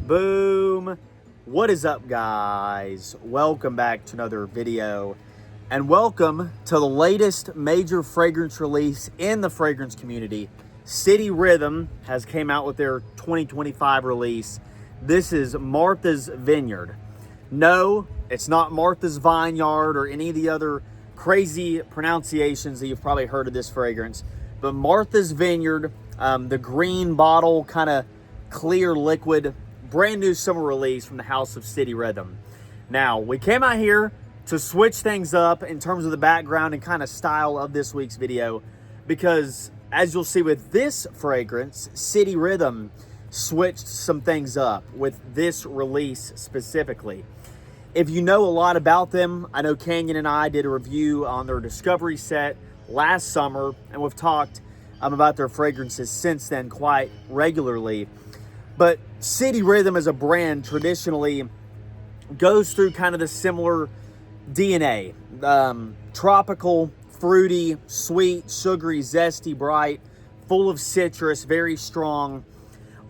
Boom. What is up, guys? Welcome back to another video, and welcome to the latest major fragrance release in the fragrance community. City Rhythm has came out with their 2025 release. This is Martha's Vineyard. No, it's not Martha's Vineyard or any of the other crazy pronunciations that you've probably heard of this fragrance, but Martha's Vineyard, the green bottle, kind of clear liquid, brand new summer release from the house of City Rhythm. Now, we came out here to switch things up in terms of the background and kind of style of this week's video, because as you'll see with this fragrance, City Rhythm switched some things up with this release specifically. If you know a lot about them, I know Canyon and I did a review on their Discovery set last summer, and we've talked about their fragrances since then quite regularly. But City Rhythm as a brand traditionally goes through kind of the similar DNA. Tropical, fruity, sweet, sugary, zesty, bright, full of citrus, very strong.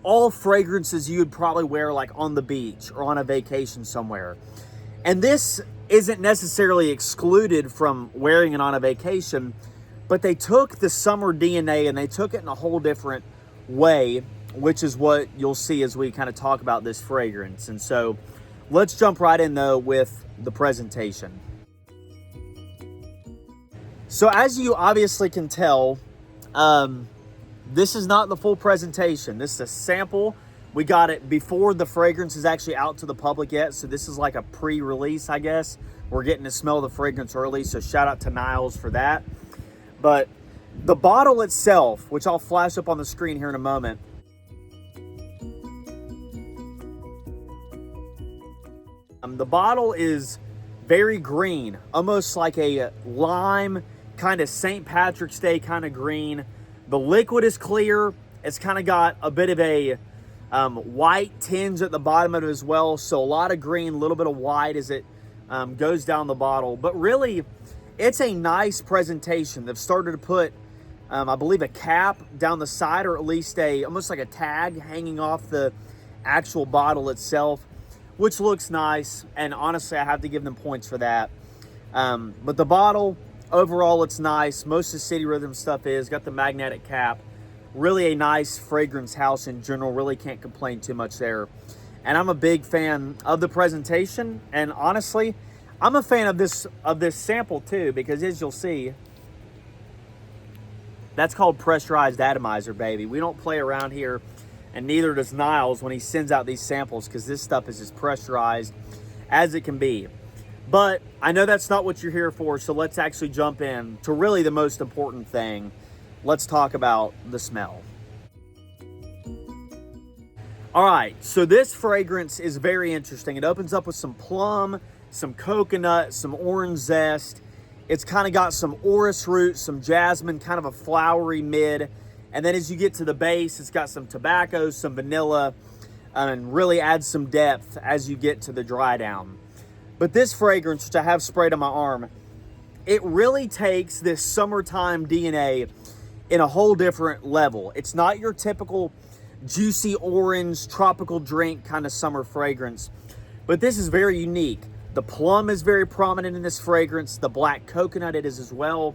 All fragrances you would probably wear like on the beach or on a vacation somewhere. And this isn't necessarily excluded from wearing it on a vacation, but they took the summer DNA and they took it in a whole different way, which is what you'll see as we kind of talk about this fragrance. And so let's jump right in though with the presentation. So as you obviously can tell, this is not the full presentation. This is a sample. We got it before the fragrance is actually out to the public yet. So this is like a pre-release, I guess. We're getting to smell the fragrance early. So shout out to Niles for that. But the bottle itself, which I'll flash up on the screen here in a moment, the bottle is very green, almost like a lime, kind of St. Patrick's Day kind of green. The liquid is clear. It's kind of got a bit of a white tinge at the bottom of it as well. So a lot of green, a little bit of white as it goes down the bottle. But really, it's a nice presentation. They've started to put, I believe, a cap down the side, or at least almost like a tag hanging off the actual bottle itself, which looks nice. And honestly, I have to give them points for that. But the bottle, overall, it's nice. Most of the City Rhythm stuff is got the magnetic cap. Really a nice fragrance house in general. Really can't complain too much there. And I'm a big fan of the presentation. And honestly, I'm a fan of this sample too, because as you'll see, that's called pressurized atomizer, baby. We don't play around here, and neither does Niles when he sends out these samples, because this stuff is as pressurized as it can be. But I know that's not what you're here for, so let's actually jump in to really the most important thing. Let's talk about the smell. All right, so this fragrance is very interesting. It opens up with some plum, some coconut, some orange zest. It's kind of got some orris root, some jasmine, kind of a flowery mid. And then as you get to the base, it's got some tobacco, some vanilla, and really adds some depth as you get to the dry down. But this fragrance, which I have sprayed on my arm, it really takes this summertime DNA in a whole different level. It's not your typical juicy orange, tropical drink kind of summer fragrance, but this is very unique. The plum is very prominent in this fragrance. The black coconut it is as well.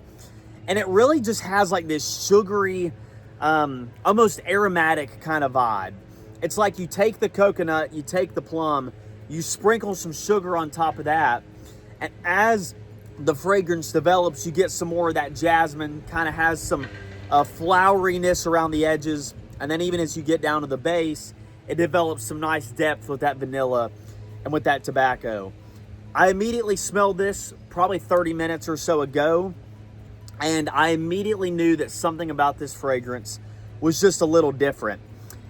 And it really just has like this sugary, almost aromatic kind of vibe. It's like you take the coconut, you take the plum, you sprinkle some sugar on top of that, and as the fragrance develops, you get some more of that jasmine, kind of has some floweriness around the edges. And then even as you get down to the base, it develops some nice depth with that vanilla and with that tobacco. I immediately smelled this probably 30 minutes or so ago, and I immediately knew that something about this fragrance was just a little different.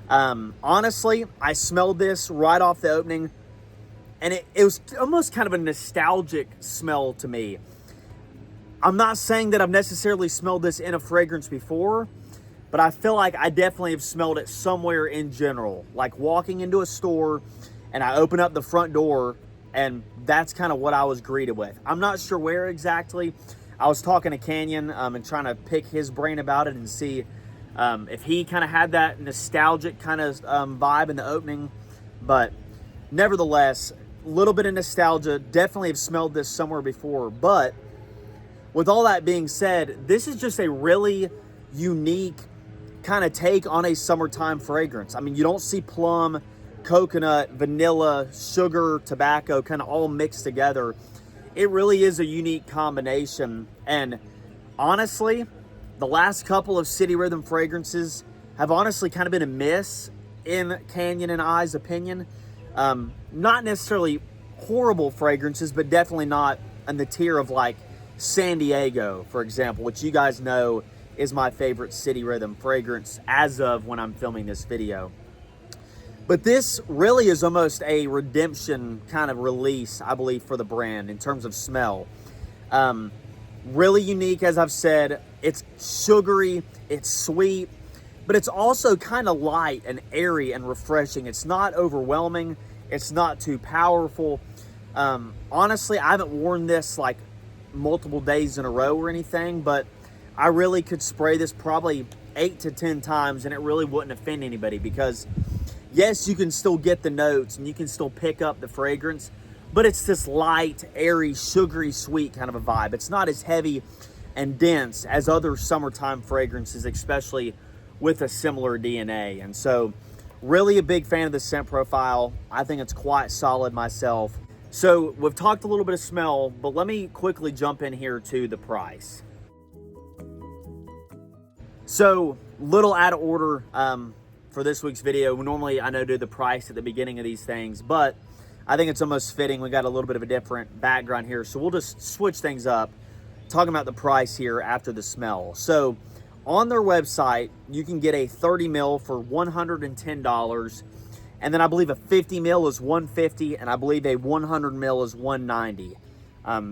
Honestly, I smelled this right off the opening, and it was almost kind of a nostalgic smell to me. I'm not saying that I've necessarily smelled this in a fragrance before, but I feel like I definitely have smelled it somewhere in general. Like walking into a store and I open up the front door, and that's kind of what I was greeted with. I'm not sure where exactly. I was talking to Canyon and trying to pick his brain about it and see if he kind of had that nostalgic kind of vibe in the opening. But nevertheless, a little bit of nostalgia. Definitely have smelled this somewhere before. But with all that being said, this is just a really unique kind of take on a summertime fragrance. I mean, you don't see plum, coconut, vanilla, sugar, tobacco kind of all mixed together. It really is a unique combination. And honestly, the last couple of City Rhythm fragrances have honestly kind of been a miss in Canyon and I's opinion. Not necessarily horrible fragrances, but definitely not in the tier of like San Diego, for example, which you guys know is my favorite City Rhythm fragrance as of when I'm filming this video. But this really is almost a redemption kind of release, I believe, for the brand in terms of smell. Really unique, as I've said. It's sugary, it's sweet, but it's also kind of light and airy and refreshing. It's not overwhelming. It's not too powerful. Honestly, I haven't worn this like multiple days in a row or anything, but I really could spray this probably 8 to 10 times and it really wouldn't offend anybody, because yes, you can still get the notes and you can still pick up the fragrance, but it's this light, airy, sugary, sweet kind of a vibe. It's not as heavy and dense as other summertime fragrances, especially with a similar DNA. And so really a big fan of the scent profile. I think it's quite solid myself. So we've talked a little bit of smell, but let me quickly jump in here to the price. So, little out of order for this week's video. Normally, I know do the price at the beginning of these things, but I think it's almost fitting. We got a little bit of a different background here, so we'll just switch things up, talking about the price here after the smell. So, on their website, you can get a 30 ml for $110, and then I believe a 50 ml is $150, and I believe a 100 ml is $190.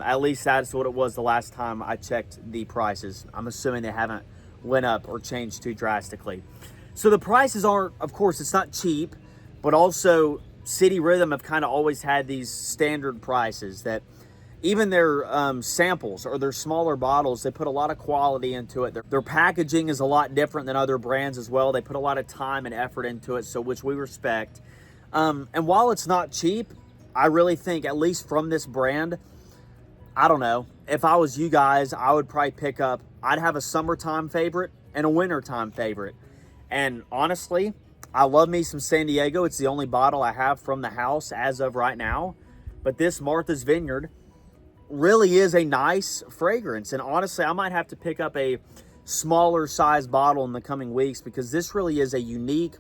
At least that's what it was the last time I checked the prices. I'm assuming they haven't went up or changed too drastically. So the prices aren't, of course, it's not cheap, but also City Rhythm have kind of always had these standard prices that even their samples or their smaller bottles, they put a lot of quality into it. Their packaging is a lot different than other brands as well. They put a lot of time and effort into it, so which we respect. And while it's not cheap, I really think, at least from this brand, I don't know, if I was you guys, I would probably pick up, I'd have a summertime favorite and a wintertime favorite. And honestly, I love me some San Diego. It's the only bottle I have from the house as of right now. But this Martha's Vineyard really is a nice fragrance. And honestly, I might have to pick up a smaller size bottle in the coming weeks, because this really is a unique,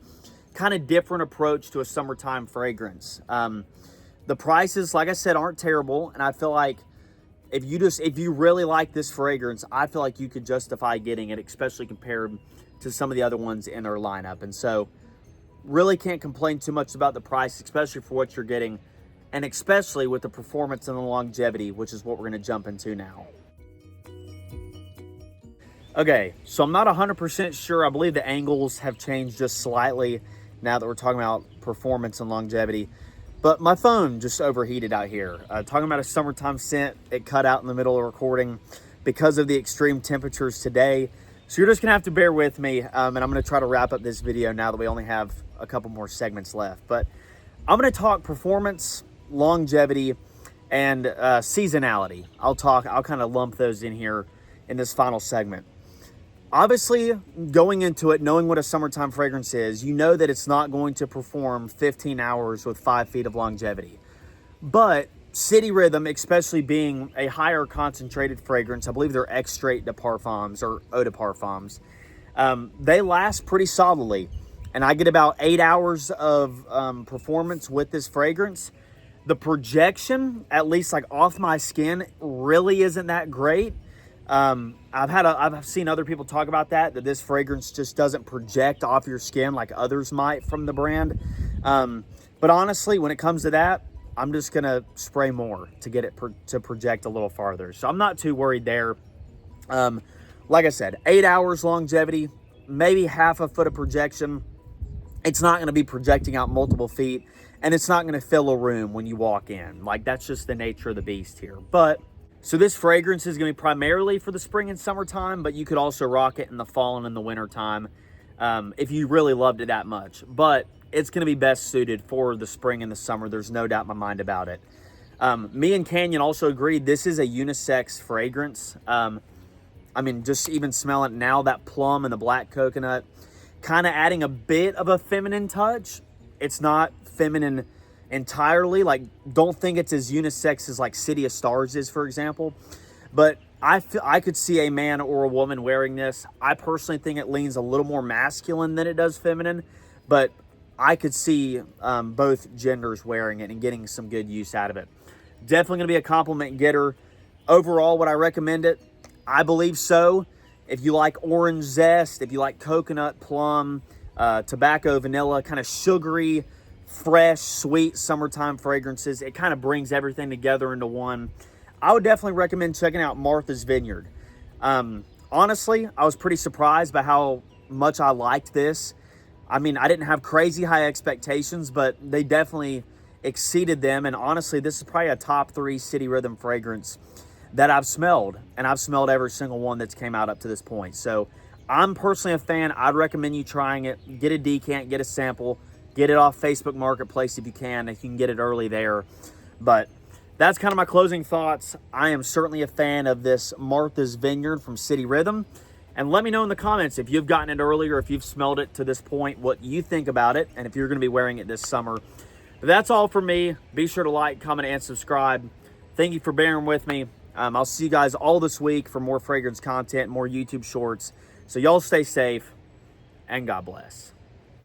kind of different approach to a summertime fragrance. The prices, like I said, aren't terrible. And I feel like if you really like this fragrance, I feel like you could justify getting it, especially compared to some of the other ones in their lineup. And so really can't complain too much about the price, especially for what you're getting, and especially with the performance and the longevity, which is what we're going to jump into now. Okay, so I'm not 100% sure. I believe the angles have changed just slightly now that we're talking about performance and longevity. But my phone just overheated out here. Talking about a summertime scent, it cut out in the middle of recording because of the extreme temperatures today. So you're just gonna have to bear with me, and I'm gonna try to wrap up this video now that we only have a couple more segments left. But I'm gonna talk performance, longevity, and seasonality. I'll kind of lump those in here in this final segment. Obviously, going into it, knowing what a summertime fragrance is, you know that it's not going to perform 15 hours with 5 feet of longevity. But City Rhythm, especially being a higher concentrated fragrance, I believe they're extrait de parfums or eau de parfums, they last pretty solidly. And I get about 8 hours of performance with this fragrance. The projection, at least like off my skin, really isn't that great. I've seen other people talk about that this fragrance just doesn't project off your skin like others might from the brand. But honestly, when it comes to that, I'm just gonna spray more to get it to project a little farther. So I'm not too worried there. Like I said, 8 hours longevity, maybe half a foot of projection. It's not gonna be projecting out multiple feet, and it's not gonna fill a room when you walk in. Like, that's just the nature of the beast here. But so this fragrance is going to be primarily for the spring and summertime, but you could also rock it in the fall and in the winter time if you really loved it that much. But it's going to be best suited for the spring and the summer. There's no doubt in my mind about it. Me and Canyon also agreed this is a unisex fragrance. I mean, just even smelling it now, that plum and the black coconut, kind of adding a bit of a feminine touch. It's not feminine entirely. Like, don't think it's as unisex as like City of Stars is, for example. But I could see a man or a woman wearing this. I personally think it leans a little more masculine than it does feminine. But I could see both genders wearing it and getting some good use out of it. Definitely going to be a compliment getter. Overall, would I recommend it? I believe so. If you like orange zest, if you like coconut, plum, tobacco, vanilla, kind of sugary, fresh, sweet summertime fragrances, it kind of brings everything together into one. I would definitely recommend checking out Martha's Vineyard. Honestly, I was pretty surprised by how much I liked this. I mean, I didn't have crazy high expectations, but they definitely exceeded them. And honestly, this is probably a top 3 City Rhythm fragrance that I've smelled, and I've smelled every single one that's came out up to this point. So I'm personally a fan. I'd recommend you trying it. Get a decant, get a sample, get it off Facebook Marketplace if you can get it early there. But that's kind of my closing thoughts. I am certainly a fan of this Martha's Vineyard from City Rhythm. And let me know in the comments if you've gotten it earlier, if you've smelled it to this point, what you think about it, and if you're going to be wearing it this summer. But that's all for me. Be sure to like, comment, and subscribe. Thank you for bearing with me. I'll see you guys all this week for more fragrance content, more YouTube shorts. So y'all stay safe, and God bless.